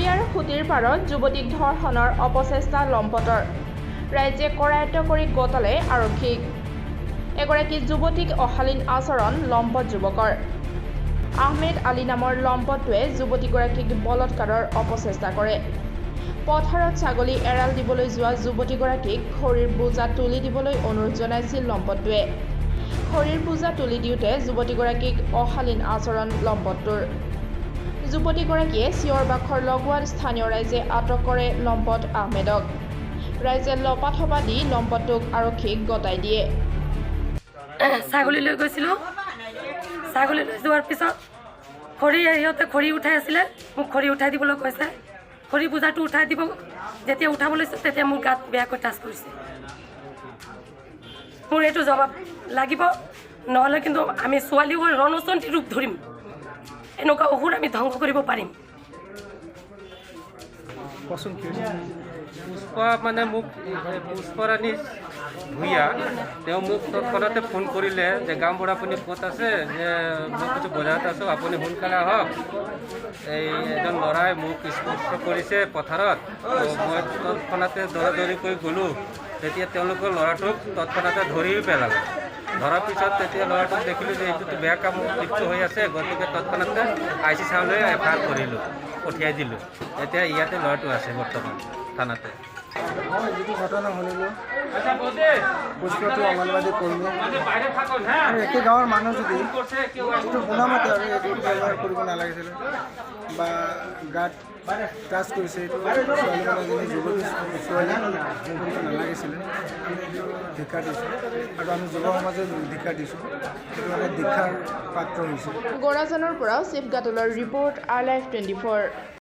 শদিয়াৰ সুতিৰ পাৰত যুৱতীক ধৰ্ষণৰ অপচেষ্টা লম্পটৰ ৰাইজে কৰায়ত্ব কৰি গোটালে আৰক্ষীক এগৰাকী যুৱতীক অশালীন আচৰণ লম্পট যুৱকৰ আহমেদ আলী নামৰ লম্পটটোৱে যুৱতীগৰাকীক বলৎকাৰৰ অপচেষ্টা কৰে পথাৰত ছাগলী এৰাল দিবলৈ যোৱা যুৱতীগৰাকীক খৰিৰ বোজা তুলি দিবলৈ অনুৰোধ জনাইছিল লম্পটটোৱে খৰিৰ বোজা তুলি দিওঁতে যুৱতীগৰাকীক অশালীন আচৰণ লম্পটটোৰ যুৱতীগৰাকীয়ে চিঞৰ বাখৰ লগোৱাত স্থানীয় ৰাইজে আটক কৰে লম্পট আহমেদক ৰাইজে লপাথপা দি লম্পটটোক আৰক্ষীক গতাই দিয়ে ছাগলী লৈ গৈছিলোঁ ছাগলী লৈ যোৱাৰ পিছত সিহঁতে খৰি উঠাই আছিলে মোক খৰি উঠাই দিবলৈ কৈছে খৰি বোজাটো উঠাই দিব যেতিয়া উঠাব লৈছোঁ তেতিয়া মোৰ গাত বেয়াকৈ টাচ কৰিছে মোৰ এইটো জবাব লাগিব নহ'লে কিন্তু আমি ছোৱালী হৈ ৰণচণ্ডী ৰূপ ধৰিম এনেকুৱা অসুৰ আমি ধ্বংস কৰিব পাৰিম পুষ্পা মানে মোক পুষ্পৰাণী ভূঞা তেওঁ মোক তৎক্ষণাতে ফোন কৰিলে যে গাঁওবুঢ়া আপুনি ক'ত আছে যে মই কিছু বজাৰত আছোঁ আপুনি সোনকালে আহক এই এজন ল'ৰাই মোক স্পৰ্শ কৰিছে পথাৰত মই তৎক্ষণাতে দৌৰাদৌৰিকৈ গ'লোঁ তেতিয়া তেওঁলোকৰ ল'ৰাটোক তৎক্ষণাতে ধৰি পেলালে ধৰাৰ পিছত তেতিয়া ল'ৰাটোক দেখিলোঁ যে এইটোতো বেয়া কাম লিপ্ত হৈ আছে গতিকে তৎক্ষণাতে IC চাউলৈ FIR কৰিলোঁ পঠিয়াই দিলোঁ এতিয়া ইয়াতে ল'ৰাটো আছে বৰ্তমান থানাতে মই যিটো ঘটনা শুনিলোঁ পুষ্পটো অংগনবাদী কৰ্মী আৰু একে গাঁৱৰ মানুহ যদি যিটো শুনামতে আৰু এইটো ব্যৱহাৰ কৰিব নালাগিছিলে বা গাত টাচ কৰিছে এইটো ছোৱালী মানুহজনী যুৱতী ছোৱালী কৰিব নালাগিছিলে আমি এইটো ধিক্কাৰ দিছোঁ আৰু আমি যুৱ সমাজে ধিক্কাৰ দিছোঁ এইটো মানে দীক্ষাৰ পাত্ৰ হৈছে গোৰাজানৰ পৰা চিফ গাটলৰ ৰিপৰ্ট R Live 24